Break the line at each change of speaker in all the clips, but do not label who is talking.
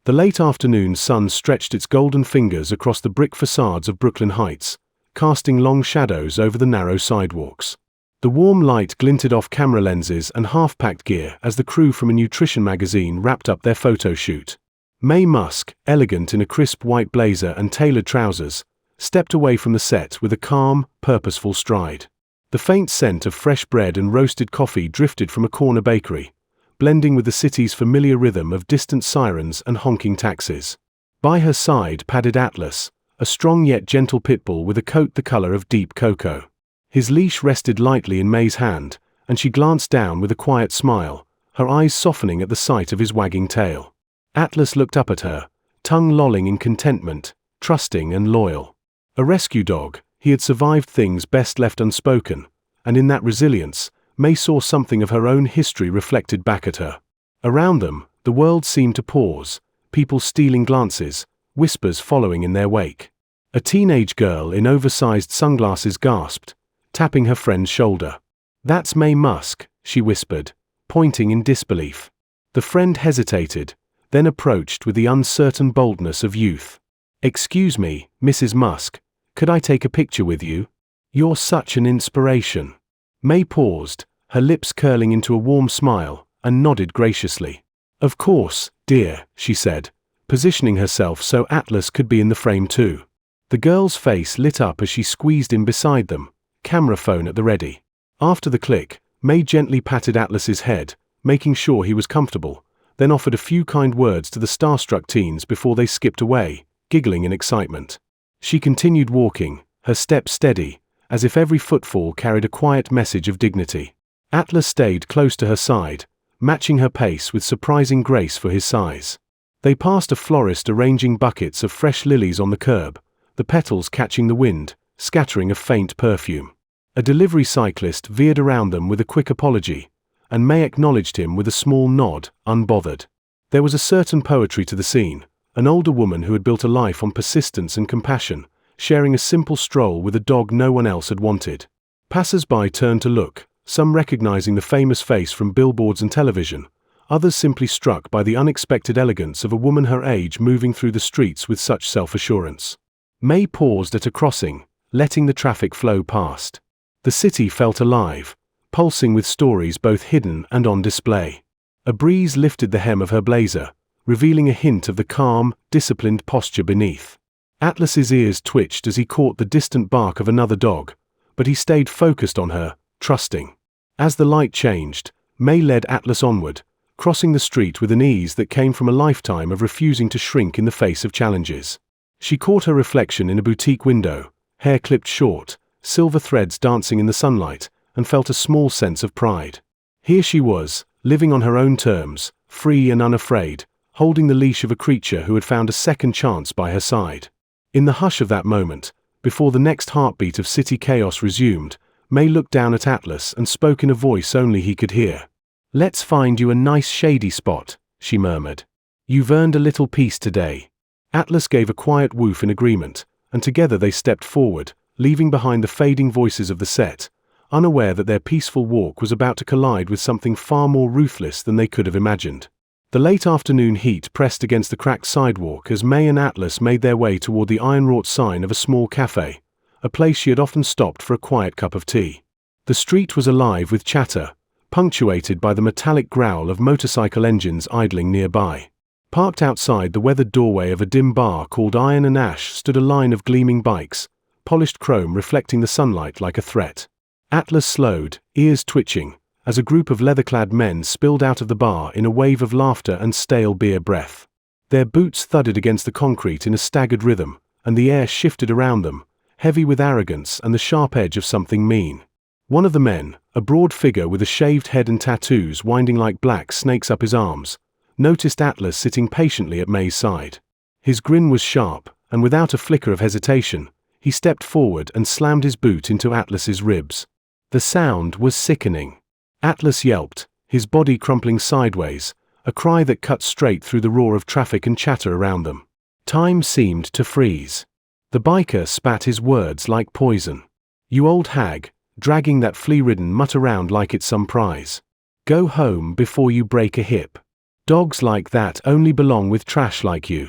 The late afternoon sun stretched its golden fingers across the brick facades of Brooklyn Heights, casting long shadows over the narrow sidewalks. The warm light glinted off camera lenses and half-packed gear as the crew from a nutrition magazine wrapped up their photo shoot. Maye Musk, elegant in a crisp white blazer and tailored trousers, stepped away from the set with a calm, purposeful stride. The faint scent of fresh bread and roasted coffee drifted from a corner bakery, blending with the city's familiar rhythm of distant sirens and honking taxis. By her side padded Atlas, a strong yet gentle pit bull with a coat the color of deep cocoa. His leash rested lightly in Maye's hand, and she glanced down with a quiet smile, her eyes softening at the sight of his wagging tail. Atlas looked up at her, tongue lolling in contentment, trusting and loyal. A rescue dog, he had survived things best left unspoken, and in that resilience, Maye saw something of her own history reflected back at her. Around them, the world seemed to pause, people stealing glances, whispers following in their wake. A teenage girl in oversized sunglasses gasped, tapping her friend's shoulder. "That's Maye Musk," she whispered, pointing in disbelief. The friend hesitated, then approached with the uncertain boldness of youth. "Excuse me, Mrs. Musk, could I take a picture with you? You're such an inspiration." Maye paused, her lips curling into a warm smile, and nodded graciously. "Of course, dear," she said, positioning herself so Atlas could be in the frame too. The girl's face lit up as she squeezed in beside them, camera phone at the ready. After the click, Maye gently patted Atlas's head, making sure he was comfortable, then offered a few kind words to the starstruck teens before they skipped away, giggling in excitement. She continued walking, her steps steady, as if every footfall carried a quiet message of dignity. Atlas stayed close to her side, matching her pace with surprising grace for his size. They passed a florist arranging buckets of fresh lilies on the curb, the petals catching the wind, scattering a faint perfume. A delivery cyclist veered around them with a quick apology, and Maye acknowledged him with a small nod, unbothered. There was a certain poetry to the scene, an older woman who had built a life on persistence and compassion, sharing a simple stroll with a dog no one else had wanted. Passers-by turned to look, some recognizing the famous face from billboards and television, others simply struck by the unexpected elegance of a woman her age moving through the streets with such self-assurance. Maye paused at a crossing, letting the traffic flow past. The city felt alive, pulsing with stories both hidden and on display. A breeze lifted the hem of her blazer, revealing a hint of the calm, disciplined posture beneath. Atlas's ears twitched as he caught the distant bark of another dog, but he stayed focused on her, trusting. As the light changed, Maye led Atlas onward, crossing the street with an ease that came from a lifetime of refusing to shrink in the face of challenges. She caught her reflection in a boutique window, hair clipped short, silver threads dancing in the sunlight, and felt a small sense of pride. Here she was, living on her own terms, free and unafraid, holding the leash of a creature who had found a second chance by her side. In the hush of that moment, before the next heartbeat of city chaos resumed, Maye looked down at Atlas and spoke in a voice only he could hear. "Let's find you a nice shady spot," she murmured. "You've earned a little peace today." Atlas gave a quiet woof in agreement, and together they stepped forward, leaving behind the fading voices of the set, unaware that their peaceful walk was about to collide with something far more ruthless than they could have imagined. The late afternoon heat pressed against the cracked sidewalk as Maye and Atlas made their way toward the iron-wrought sign of a small cafe, a place she had often stopped for a quiet cup of tea. The street was alive with chatter, punctuated by the metallic growl of motorcycle engines idling nearby. Parked outside the weathered doorway of a dim bar called Iron and Ash stood a line of gleaming bikes, polished chrome reflecting the sunlight like a threat. Atlas slowed, ears twitching, as a group of leather-clad men spilled out of the bar in a wave of laughter and stale beer breath. Their boots thudded against the concrete in a staggered rhythm, and the air shifted around them, heavy with arrogance and the sharp edge of something mean. One of the men, a broad figure with a shaved head and tattoos winding like black snakes up his arms, noticed Atlas sitting patiently at Maye's side. His grin was sharp, and without a flicker of hesitation, he stepped forward and slammed his boot into Atlas's ribs. The sound was sickening. Atlas yelped, his body crumpling sideways, a cry that cut straight through the roar of traffic and chatter around them. Time seemed to freeze. The biker spat his words like poison. "You old hag," dragging that flea-ridden mutt around like it's some prize. "Go home before you break a hip." Dogs like that only belong with trash like you.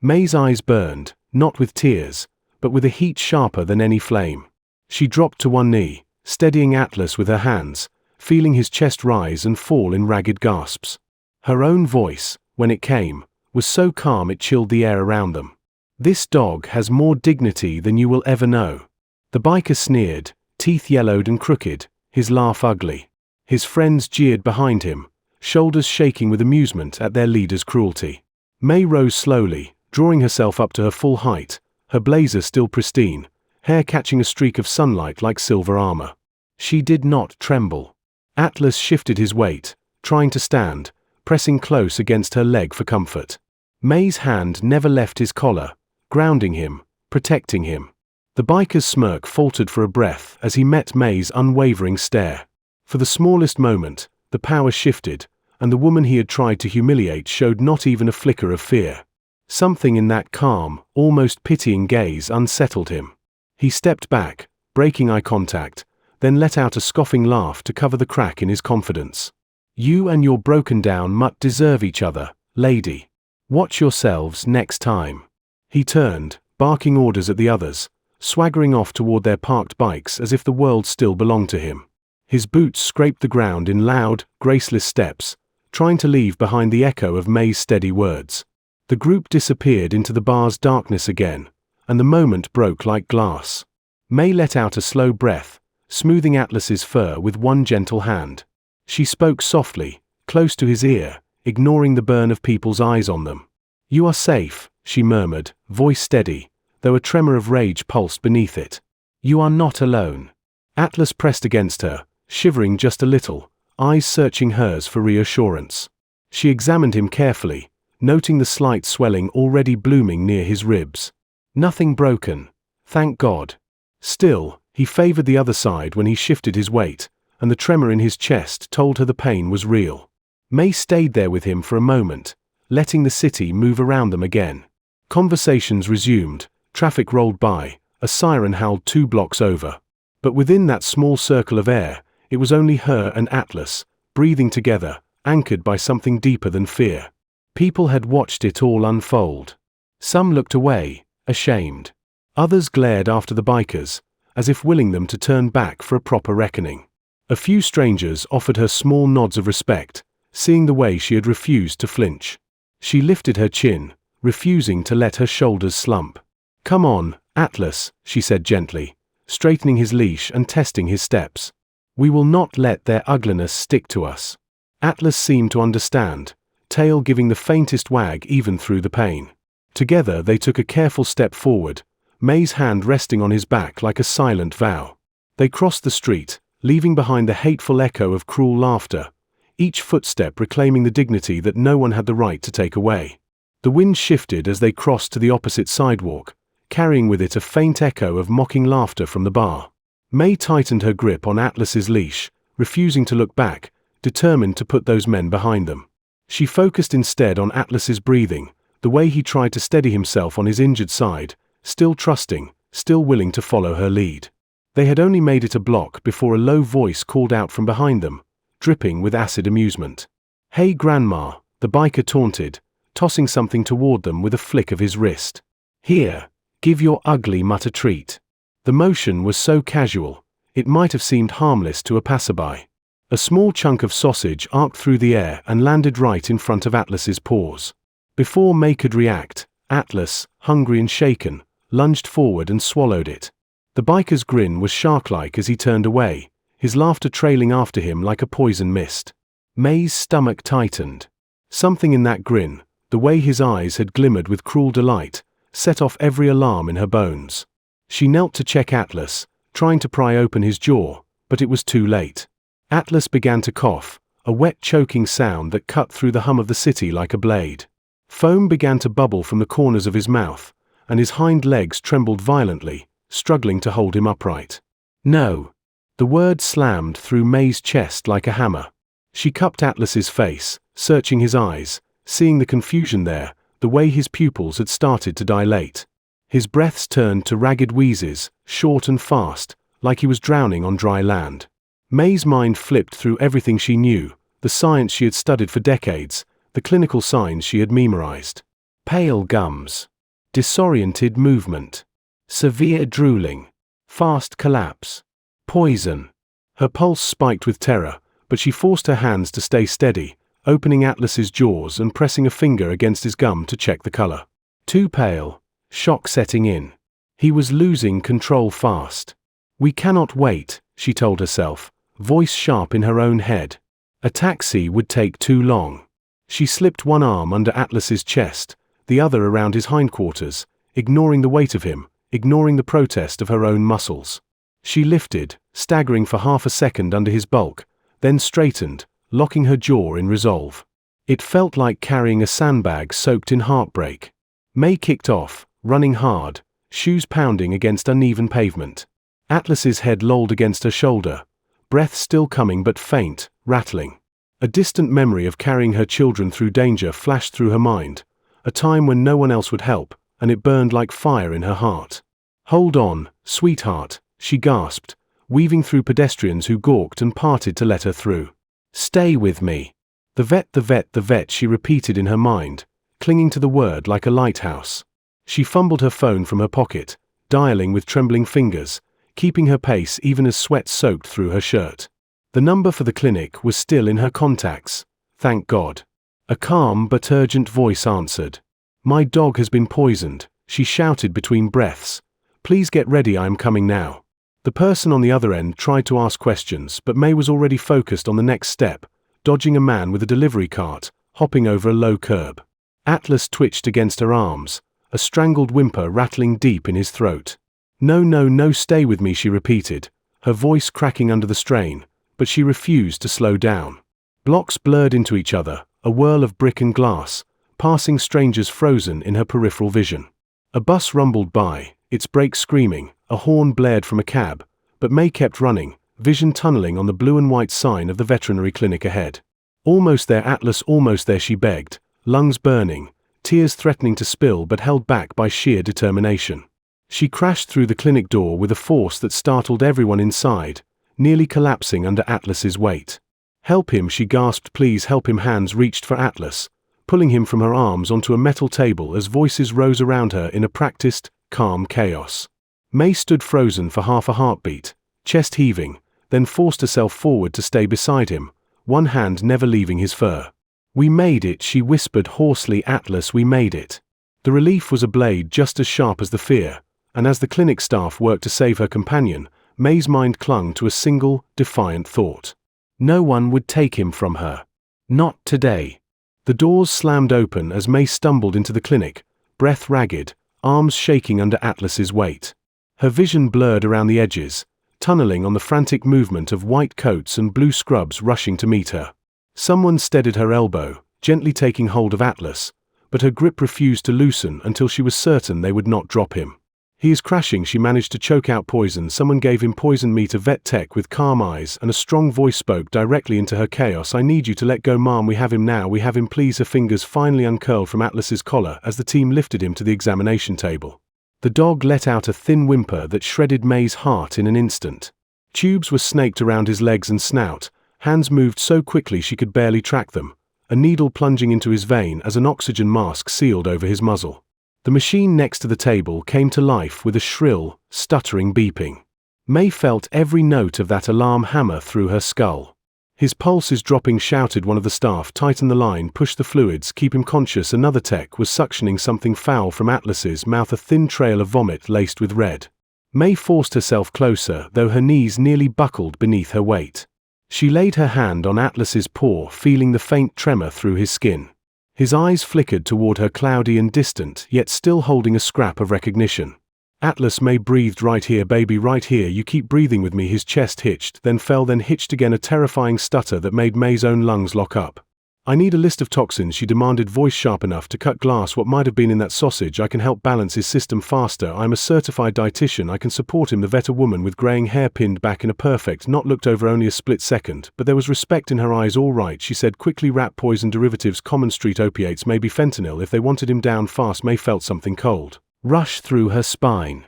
Maye's eyes burned, not with tears, but with a heat sharper than any flame. She dropped to one knee, steadying Atlas with her hands, feeling his chest rise and fall in ragged gasps. Her own voice, when it came, was so calm it chilled the air around them. "This dog has more dignity than you will ever know." The biker sneered, teeth yellowed and crooked, his laugh ugly. His friends jeered behind him, shoulders shaking with amusement at their leader's cruelty. Maye rose slowly, drawing herself up to her full height, her blazer still pristine, hair catching a streak of sunlight like silver armor. She did not tremble. Atlas shifted his weight, trying to stand, pressing close against her leg for comfort. Maye's hand never left his collar, grounding him, protecting him. The biker's smirk faltered for a breath as he met Maye's unwavering stare. For the smallest moment, the power shifted, and the woman he had tried to humiliate showed not even a flicker of fear. Something in that calm, almost pitying gaze unsettled him. He stepped back, breaking eye contact, then let out a scoffing laugh to cover the crack in his confidence. "You and your broken-down mutt deserve each other, lady. Watch yourselves next time." He turned, barking orders at the others, swaggering off toward their parked bikes as if the world still belonged to him. His boots scraped the ground in loud, graceless steps, trying to leave behind the echo of Maye's steady words. The group disappeared into the bar's darkness again, and the moment broke like glass. Maye let out a slow breath, smoothing Atlas's fur with one gentle hand. She spoke softly, close to his ear, ignoring the burn of people's eyes on them. "You are safe," she murmured, voice steady, though a tremor of rage pulsed beneath it. "You are not alone." Atlas pressed against her, shivering just a little, eyes searching hers for reassurance. She examined him carefully, noting the slight swelling already blooming near his ribs. Nothing broken, thank God. Still, he favored the other side when he shifted his weight, and the tremor in his chest told her the pain was real. Maye stayed there with him for a moment, letting the city move around them again. Conversations resumed, traffic rolled by, a siren howled 2 blocks over. But within that small circle of air, it was only her and Atlas, breathing together, anchored by something deeper than fear. People had watched it all unfold. Some looked away, ashamed. Others glared after the bikers, as if willing them to turn back for a proper reckoning. A few strangers offered her small nods of respect, seeing the way she had refused to flinch. She lifted her chin, refusing to let her shoulders slump. "Come on, Atlas," she said gently, straightening his leash and testing his steps. "We will not let their ugliness stick to us." Atlas seemed to understand, tail giving the faintest wag even through the pain. Together they took a careful step forward, Maye's hand resting on his back like a silent vow. They crossed the street, leaving behind the hateful echo of cruel laughter, each footstep reclaiming the dignity that no one had the right to take away. The wind shifted as they crossed to the opposite sidewalk, carrying with it a faint echo of mocking laughter from the bar. Maye tightened her grip on Atlas's leash, refusing to look back, determined to put those men behind them. She focused instead on Atlas's breathing, the way he tried to steady himself on his injured side, still trusting, still willing to follow her lead. They had only made it a block before a low voice called out from behind them, dripping with acid amusement. "Hey Grandma," the biker taunted, tossing something toward them with a flick of his wrist. "Here, give your ugly mutt a treat." The motion was so casual, it might have seemed harmless to a passerby. A small chunk of sausage arced through the air and landed right in front of Atlas's paws. Before Maye could react, Atlas, hungry and shaken, lunged forward and swallowed it. The biker's grin was shark-like as he turned away, his laughter trailing after him like a poison mist. Maye's stomach tightened. Something in that grin, the way his eyes had glimmered with cruel delight, set off every alarm in her bones. She knelt to check Atlas, trying to pry open his jaw, but it was too late. Atlas began to cough, a wet choking sound that cut through the hum of the city like a blade. Foam began to bubble from the corners of his mouth, and his hind legs trembled violently, struggling to hold him upright. "No." The word slammed through Maye's chest like a hammer. She cupped Atlas's face, searching his eyes, seeing the confusion there, the way his pupils had started to dilate. His breaths turned to ragged wheezes, short and fast, like he was drowning on dry land. Maye's mind flipped through everything she knew, the science she had studied for decades, the clinical signs she had memorized. Pale gums. Disoriented movement. Severe drooling. Fast collapse. Poison. Her pulse spiked with terror, but she forced her hands to stay steady, opening Atlas's jaws and pressing a finger against his gum to check the color. Too pale. Shock setting in. He was losing control fast. We cannot wait, she told herself, voice sharp in her own head. A taxi would take too long. She slipped one arm under Atlas's chest, the other around his hindquarters, ignoring the weight of him, ignoring the protest of her own muscles. She lifted, staggering for half a second under his bulk, then straightened, locking her jaw in resolve. It felt like carrying a sandbag soaked in heartbreak. Maye kicked off, running hard, shoes pounding against uneven pavement. Atlas's head lolled against her shoulder, breath still coming but faint, rattling. A distant memory of carrying her children through danger flashed through her mind, a time when no one else would help, and it burned like fire in her heart. Hold on, sweetheart, she gasped, weaving through pedestrians who gawked and parted to let her through. Stay with me. The vet, she repeated in her mind, clinging to the word like a lighthouse. She fumbled her phone from her pocket, dialing with trembling fingers, keeping her pace even as sweat soaked through her shirt. The number for the clinic was still in her contacts, thank God. A calm but urgent voice answered. My dog has been poisoned, she shouted between breaths. Please get ready, I am coming now. The person on the other end tried to ask questions, but Maye was already focused on the next step, dodging a man with a delivery cart, hopping over a low curb. Atlas twitched against her arms, a strangled whimper rattling deep in his throat. No, stay with me, she repeated, her voice cracking under the strain, but she refused to slow down. Blocks blurred into each other, a whirl of brick and glass, passing strangers frozen in her peripheral vision. A bus rumbled by, its brakes screaming, a horn blared from a cab, but Maye kept running, vision tunneling on the blue and white sign of the veterinary clinic ahead. Almost there, Atlas, almost there, she begged, lungs burning, tears threatening to spill but held back by sheer determination. She crashed through the clinic door with a force that startled everyone inside, nearly collapsing under Atlas's weight. Help him, she gasped, please help him. Hands reached for Atlas, pulling him from her arms onto a metal table as voices rose around her in a practiced, calm chaos. Maye stood frozen for half a heartbeat, chest heaving, then forced herself forward to stay beside him, one hand never leaving his fur. We made it, she whispered hoarsely. Atlas, we made it. The relief was a blade just as sharp as the fear, and as the clinic staff worked to save her companion, Maye's mind clung to a single, defiant thought. No one would take him from her. Not today. The doors slammed open as Maye stumbled into the clinic, breath ragged, arms shaking under Atlas's weight. Her vision blurred around the edges, tunneling on the frantic movement of white coats and blue scrubs rushing to meet her. Someone steadied her elbow, gently taking hold of Atlas, but her grip refused to loosen until she was certain they would not drop him. He is crashing, she managed to choke out poison. Someone gave him poison meat. A vet tech with calm eyes and a strong voice spoke directly into her chaos. I need you to let go, ma'am. We have him now, we have him, please. Her fingers finally uncurled from Atlas's collar as the team lifted him to the examination table. The dog let out a thin whimper that shredded Maye's heart in an instant. Tubes were snaked around his legs and snout, hands moved so quickly she could barely track them, a needle plunging into his vein as an oxygen mask sealed over his muzzle. The machine next to the table came to life with a shrill, stuttering beeping. Maye felt every note of that alarm hammer through her skull. His pulse is dropping, shouted one of the staff. Tighten the line, push the fluids, keep him conscious. Another tech was suctioning something foul from Atlas's mouth, a thin trail of vomit laced with red. Maye forced herself closer, though her knees nearly buckled beneath her weight. She laid her hand on Atlas's paw, feeling the faint tremor through his skin. His eyes flickered toward her, cloudy and distant, yet still holding a scrap of recognition. Atlas, Maye breathed. Right here, baby, right here. You keep breathing with me. His chest hitched, then fell, then hitched again, a terrifying stutter that made Maye's own lungs lock up. I need a list of toxins, she demanded, voice sharp enough to cut glass. What might have been in that sausage? I can help balance his system faster. I'm a certified dietitian. I can support him. The vet, a woman with graying hair pinned back in a perfect knot, looked over only a split second, but there was respect in her eyes. All right, she said quickly. Rat poison derivatives, common street opiates, maybe fentanyl if they wanted him down fast. Maye felt something cold rush through her spine.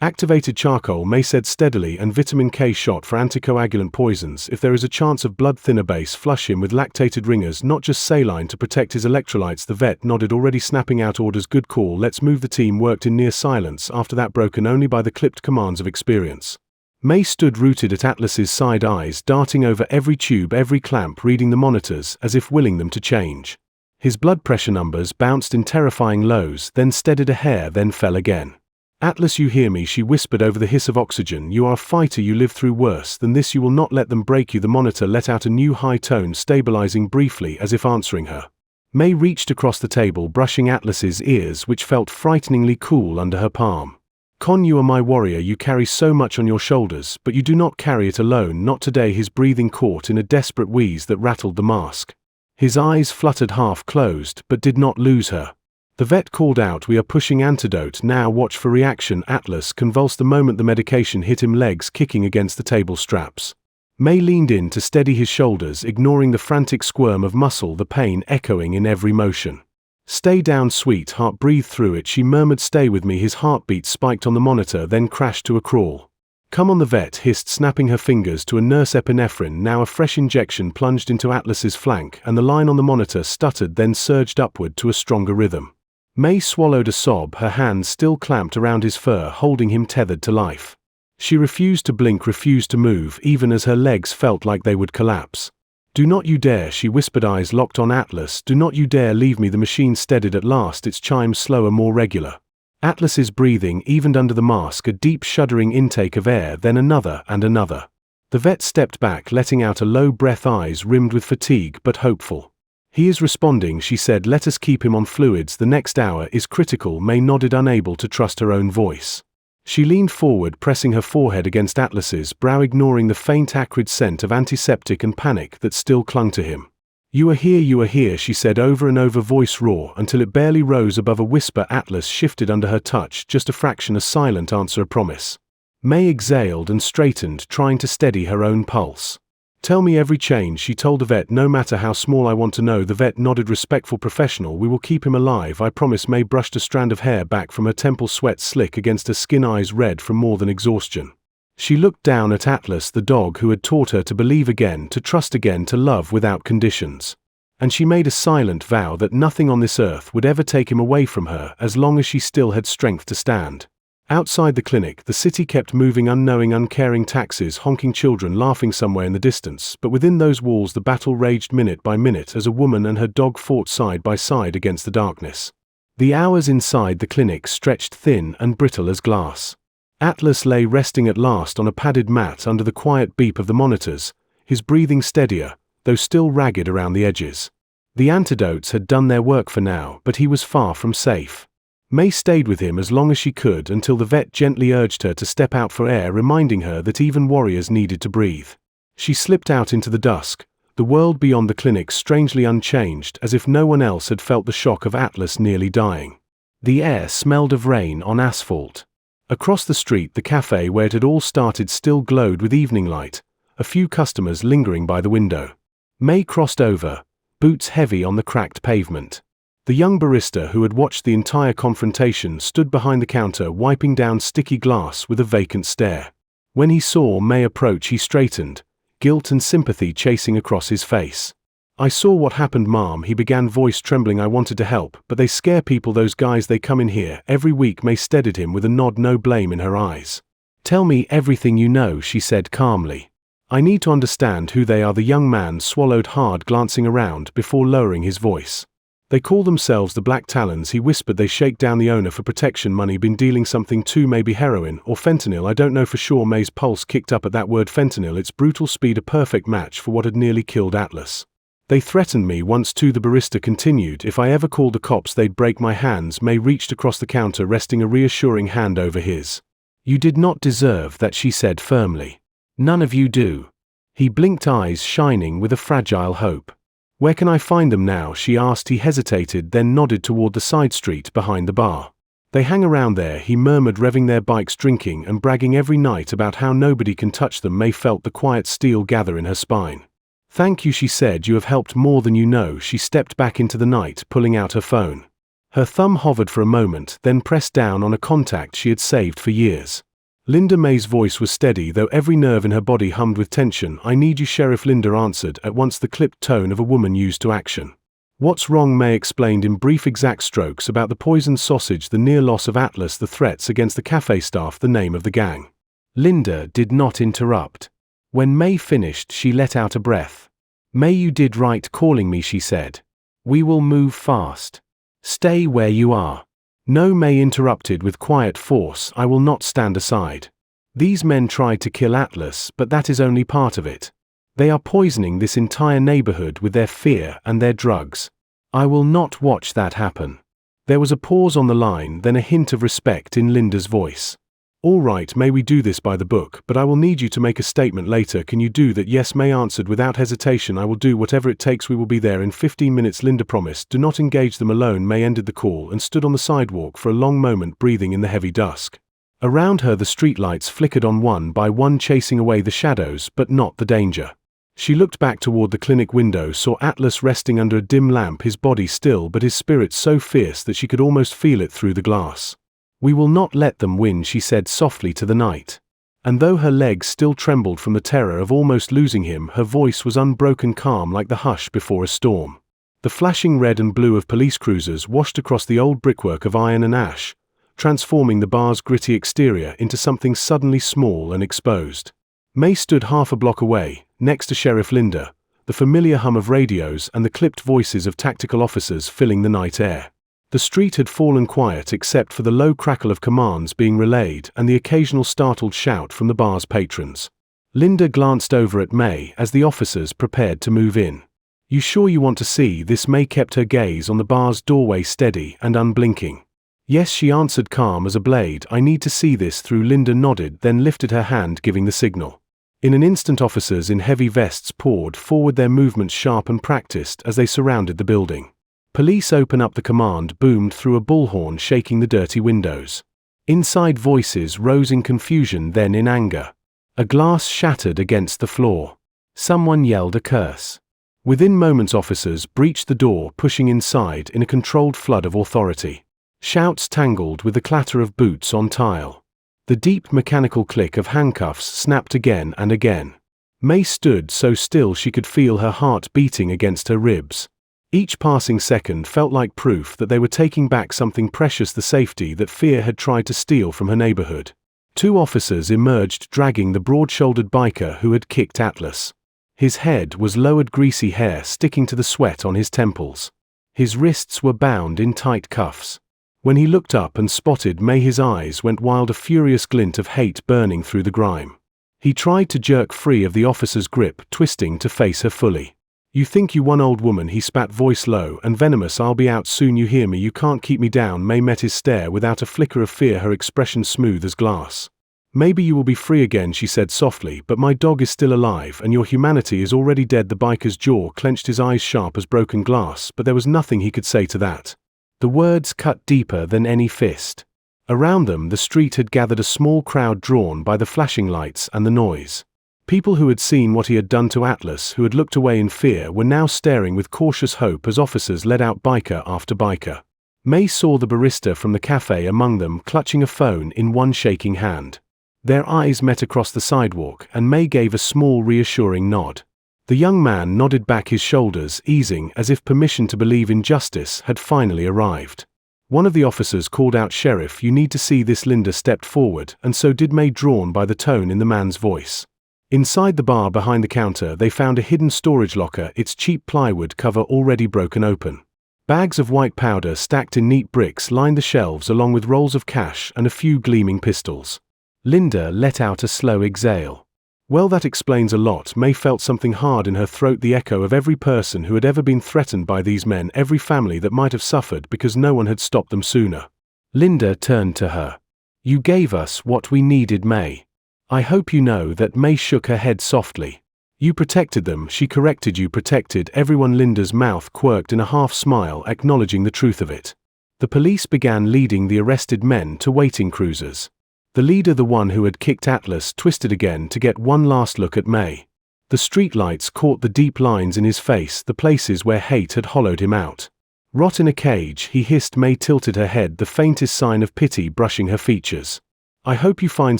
Activated charcoal, Maye said steadily, and vitamin K shot for anticoagulant poisons. If there is a chance of blood thinner base, flush him with lactated ringers, not just saline, to protect his electrolytes. The vet nodded, already snapping out orders. Good call, let's move. The team worked in near silence, after that broken only by the clipped commands of experience. Maye stood rooted at Atlas's side, eyes darting over every tube, every clamp, reading the monitors as if willing them to change. His blood pressure numbers bounced in terrifying lows, then steadied a hair, then fell again. Atlas, you hear me? She whispered over the hiss of oxygen. You are a fighter, you lived through worse than this, you will not let them break you. The monitor let out a new high tone, stabilizing briefly as if answering her. Maye reached across the table, brushing Atlas's ears, which felt frighteningly cool under her palm. Con, you are my warrior, you carry so much on your shoulders, but you do not carry it alone, not today. His breathing caught in a desperate wheeze that rattled the mask. His eyes fluttered half closed, but did not lose her. The vet called out, we are pushing antidote now, watch for reaction. Atlas convulsed the moment the medication hit him, legs kicking against the table straps. Maye leaned in to steady his shoulders, ignoring the frantic squirm of muscle, the pain echoing in every motion. Stay down, sweetheart, breathe through it, she murmured. Stay with me. His heartbeat spiked on the monitor, then crashed to a crawl. Come on, the vet hissed, snapping her fingers to a nurse. Epinephrine. Now a fresh injection plunged into Atlas's flank, and the line on the monitor stuttered, then surged upward to a stronger rhythm. Maye swallowed a sob, her hands still clamped around his fur, holding him tethered to life. She refused to blink, refused to move, even as her legs felt like they would collapse. Do not you dare, she whispered, eyes locked on Atlas. Do not you dare leave me. The machine steadied at last, its chimes slower, more regular. Atlas's breathing evened under the mask, a deep shuddering intake of air, then another and another. The vet stepped back, letting out a low breath, eyes rimmed with fatigue but hopeful. He is responding, she said. Let us keep him on fluids. The next hour is critical. Maye nodded, unable to trust her own voice. She leaned forward, pressing her forehead against Atlas's brow, ignoring the faint acrid scent of antiseptic and panic that still clung to him. You are here, she said over and over, voice raw until it barely rose above a whisper. Atlas shifted under her touch, just a fraction, a silent answer, a promise. Maye exhaled and straightened, trying to steady her own pulse. Tell me every change, she told the vet, no matter how small. I want to know. The vet nodded, respectful, professional. We will keep him alive, I promise. Maye brushed a strand of hair back from her temple, sweat slick against her skin, eyes red from more than exhaustion. She looked down at Atlas, the dog who had taught her to believe again, to trust again, to love without conditions. And she made a silent vow that nothing on this earth would ever take him away from her as long as she still had strength to stand. Outside the clinic, the city kept moving, unknowing, uncaring, taxis, honking, children laughing somewhere in the distance, but within those walls the battle raged minute by minute as a woman and her dog fought side by side against the darkness. The hours inside the clinic stretched thin and brittle as glass. Atlas lay resting at last on a padded mat under the quiet beep of the monitors, his breathing steadier, though still ragged around the edges. The antidotes had done their work for now, but he was far from safe. Maye stayed with him as long as she could, until the vet gently urged her to step out for air, reminding her that even warriors needed to breathe. She slipped out into the dusk, the world beyond the clinic strangely unchanged, as if no one else had felt the shock of Atlas nearly dying. The air smelled of rain on asphalt. Across the street, the cafe where it had all started still glowed with evening light, a few customers lingering by the window. Maye crossed over, boots heavy on the cracked pavement. The young barista who had watched the entire confrontation stood behind the counter, wiping down sticky glass with a vacant stare. When he saw Maye approach, he straightened, guilt and sympathy chasing across his face. I saw what happened, ma'am, he began, voice trembling. I wanted to help, but they scare people, those guys, they come in here every week. Maye steadied him with a nod, no blame in her eyes. Tell me everything you know, she said calmly. I need to understand who they are. The young man swallowed hard, glancing around before lowering his voice. They call themselves the Black Talons, he whispered. They shake down the owner for protection money, been dealing something too, maybe heroin or fentanyl, I don't know for sure. Maye's pulse kicked up at that word, fentanyl, its brutal speed a perfect match for what had nearly killed Atlas. They threatened me once too, the barista continued. If I ever called the cops they'd break my hands. Maye reached across the counter, resting a reassuring hand over his. You did not deserve that, she said firmly. None of you do. He blinked, eyes shining with a fragile hope. Where can I find them now, she asked. He hesitated, then nodded toward the side street behind the bar. They hang around there, he murmured, revving their bikes, drinking and bragging every night about how nobody can touch them. Maye felt the quiet steel gather in her spine. Thank you, she said, you have helped more than you know. She stepped back into the night, pulling out her phone. Her thumb hovered for a moment, then pressed down on a contact she had saved for years. Linda May's voice was steady, though every nerve in her body hummed with tension. "I need you, Sheriff," Linda answered, at once the clipped tone of a woman used to action. "What's wrong?" May explained in brief exact strokes about the poisoned sausage, the near loss of Atlas, the threats against the cafe staff, the name of the gang. Linda did not interrupt. When May finished, she let out a breath. "May, you did right calling me," she said. "We will move fast. Stay where you are." "No," May interrupted with quiet force, "I will not stand aside. These men tried to kill Atlas, but that is only part of it. They are poisoning this entire neighborhood with their fear and their drugs. I will not watch that happen." There was a pause on the line, then a hint of respect in Linda's voice. "All right, May, we do this by the book, but I will need you to make a statement later. Can you do that?" "Yes," May answered without hesitation. "I will do whatever it takes. We will be there in 15 minutes, Linda promised. "Do not engage them alone." May ended the call and stood on the sidewalk for a long moment, breathing in the heavy dusk. Around her the streetlights flickered on one by one, chasing away the shadows, but not the danger. She looked back toward the clinic window, saw Atlas resting under a dim lamp, his body still but his spirit so fierce that she could almost feel it through the glass. "We will not let them win," she said softly to the night. And though her legs still trembled from the terror of almost losing him, her voice was unbroken calm like the hush before a storm. The flashing red and blue of police cruisers washed across the old brickwork of iron and ash, transforming the bar's gritty exterior into something suddenly small and exposed. May stood half a block away, next to Sheriff Linda, the familiar hum of radios and the clipped voices of tactical officers filling the night air. The street had fallen quiet except for the low crackle of commands being relayed and the occasional startled shout from the bar's patrons. Linda glanced over at May as the officers prepared to move in. "You sure you want to see this?" May kept her gaze on the bar's doorway, steady and unblinking. "Yes," she answered, calm as a blade. "I need to see this through." Linda nodded, then lifted her hand, giving the signal. In an instant officers in heavy vests poured forward, their movements sharp and practiced as they surrounded the building. "Police, open up!" the command boomed through a bullhorn, shaking the dirty windows. Inside voices rose in confusion, then in anger. A glass shattered against the floor. Someone yelled a curse. Within moments officers breached the door, pushing inside in a controlled flood of authority. Shouts tangled with the clatter of boots on tile. The deep mechanical click of handcuffs snapped again and again. May stood so still she could feel her heart beating against her ribs. Each passing second felt like proof that they were taking back something precious, the safety that fear had tried to steal from her neighborhood. Two officers emerged, dragging the broad-shouldered biker who had kicked Atlas. His head was lowered, greasy hair sticking to the sweat on his temples. His wrists were bound in tight cuffs. When he looked up and spotted May, his eyes went wild, a furious glint of hate burning through the grime. He tried to jerk free of the officer's grip, twisting to face her fully. "You think you won, old woman," he spat, voice low and venomous. "I'll be out soon, you hear me? You can't keep me down." May met his stare without a flicker of fear, her expression smooth as glass. "Maybe you will be free again," she said softly, "but my dog is still alive and your humanity is already dead." The biker's jaw clenched, his eyes sharp as broken glass, but there was nothing he could say to that. The words cut deeper than any fist. Around them the street had gathered, a small crowd drawn by the flashing lights and the noise. People who had seen what he had done to Atlas, who had looked away in fear, were now staring with cautious hope as officers led out biker after biker. May saw the barista from the cafe among them, clutching a phone in one shaking hand. Their eyes met across the sidewalk, and May gave a small reassuring nod. The young man nodded back, his shoulders easing as if permission to believe in justice had finally arrived. One of the officers called out, "Sheriff, you need to see this." Linda stepped forward, and so did May, drawn by the tone in the man's voice. Inside the bar behind the counter they found a hidden storage locker, its cheap plywood cover already broken open. Bags of white powder stacked in neat bricks lined the shelves, along with rolls of cash and a few gleaming pistols. Linda let out a slow exhale. Well, that explains a lot. May felt something hard in her throat, the echo of every person who had ever been threatened by these men, every family that might have suffered because no one had stopped them sooner. Linda turned to her. "You gave us what we needed, May. I hope you know that." May shook her head softly. "You protected them," she corrected. "You protected everyone." Linda's mouth quirked in a half smile, acknowledging the truth of it. The police began leading the arrested men to waiting cruisers. The leader, the one who had kicked Atlas, twisted again to get one last look at May. The streetlights caught the deep lines in his face, the places where hate had hollowed him out. "Rot in a cage," he hissed. May tilted her head, the faintest sign of pity brushing her features. "I hope you find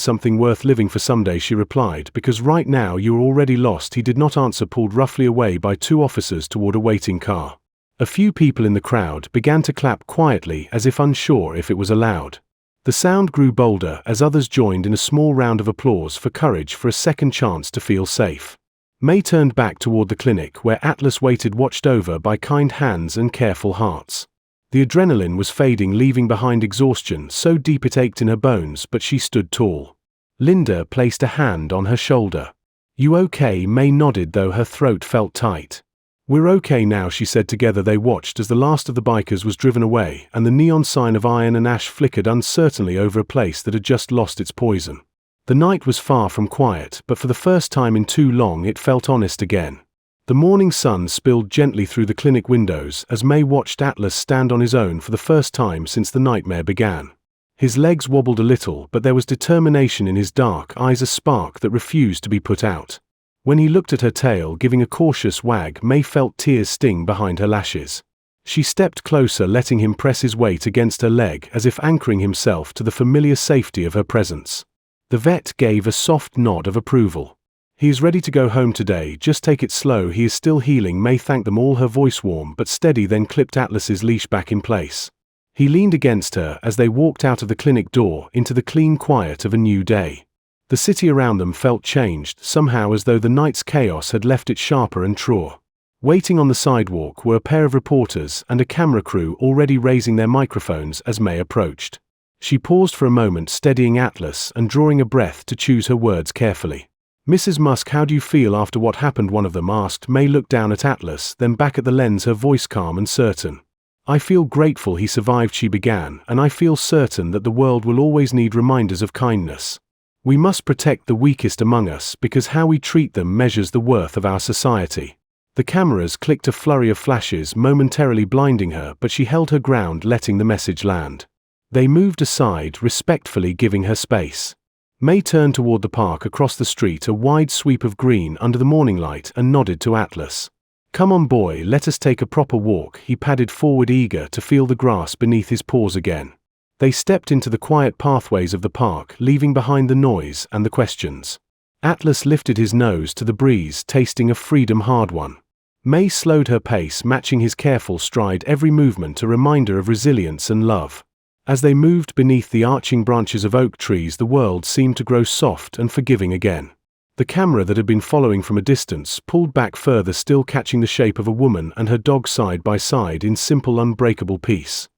something worth living for someday," she replied, "because right now you are already lost." He did not answer, pulled roughly away by two officers toward a waiting car. A few people in the crowd began to clap quietly as if unsure if it was allowed. The sound grew bolder as others joined in a small round of applause for courage for a second chance to feel safe. Maye turned back toward the clinic where Atlas waited, watched over by kind hands and careful hearts. The adrenaline was fading, leaving behind exhaustion so deep it ached in her bones, but she stood tall. Linda placed a hand on her shoulder. "You okay?" Maye nodded, though her throat felt tight. "We're okay now," she said. Together they watched as the last of the bikers was driven away and the neon sign of iron and ash flickered uncertainly over a place that had just lost its poison. The night was far from quiet, but for the first time in too long it felt honest again. The morning sun spilled gently through the clinic windows as Maye watched Atlas stand on his own for the first time since the nightmare began. His legs wobbled a little, but there was determination in his dark eyes, a spark that refused to be put out. When he looked at her tail, giving a cautious wag, Maye felt tears sting behind her lashes. She stepped closer, letting him press his weight against her leg as if anchoring himself to the familiar safety of her presence. The vet gave a soft nod of approval. "He is ready to go home today, just take it slow, he is still healing." Maye thanked them all, her voice warm but steady, then clipped Atlas's leash back in place. He leaned against her as they walked out of the clinic door into the clean quiet of a new day. The city around them felt changed, somehow as though the night's chaos had left it sharper and truer. Waiting on the sidewalk were a pair of reporters and a camera crew, already raising their microphones as Maye approached. She paused for a moment, steadying Atlas and drawing a breath to choose her words carefully. "Mrs. Musk, how do you feel after what happened?" one of them asked. Maye looked down at Atlas, then back at the lens, her voice calm and certain. "I feel grateful he survived," she began, "and I feel certain that the world will always need reminders of kindness. We must protect the weakest among us because how we treat them measures the worth of our society." The cameras clicked, a flurry of flashes momentarily blinding her, but she held her ground, letting the message land. They moved aside, respectfully giving her space. Maye turned toward the park across the street, a wide sweep of green under the morning light, and nodded to Atlas. "Come on, boy, let us take a proper walk." He padded forward, eager to feel the grass beneath his paws again. They stepped into the quiet pathways of the park, leaving behind the noise and the questions. Atlas lifted his nose to the breeze, tasting a freedom hard-won. Maye slowed her pace, matching his careful stride, every movement a reminder of resilience and love. As they moved beneath the arching branches of oak trees, the world seemed to grow soft and forgiving again. The camera that had been following from a distance pulled back further, still catching the shape of a woman and her dog side by side in simple, unbreakable peace.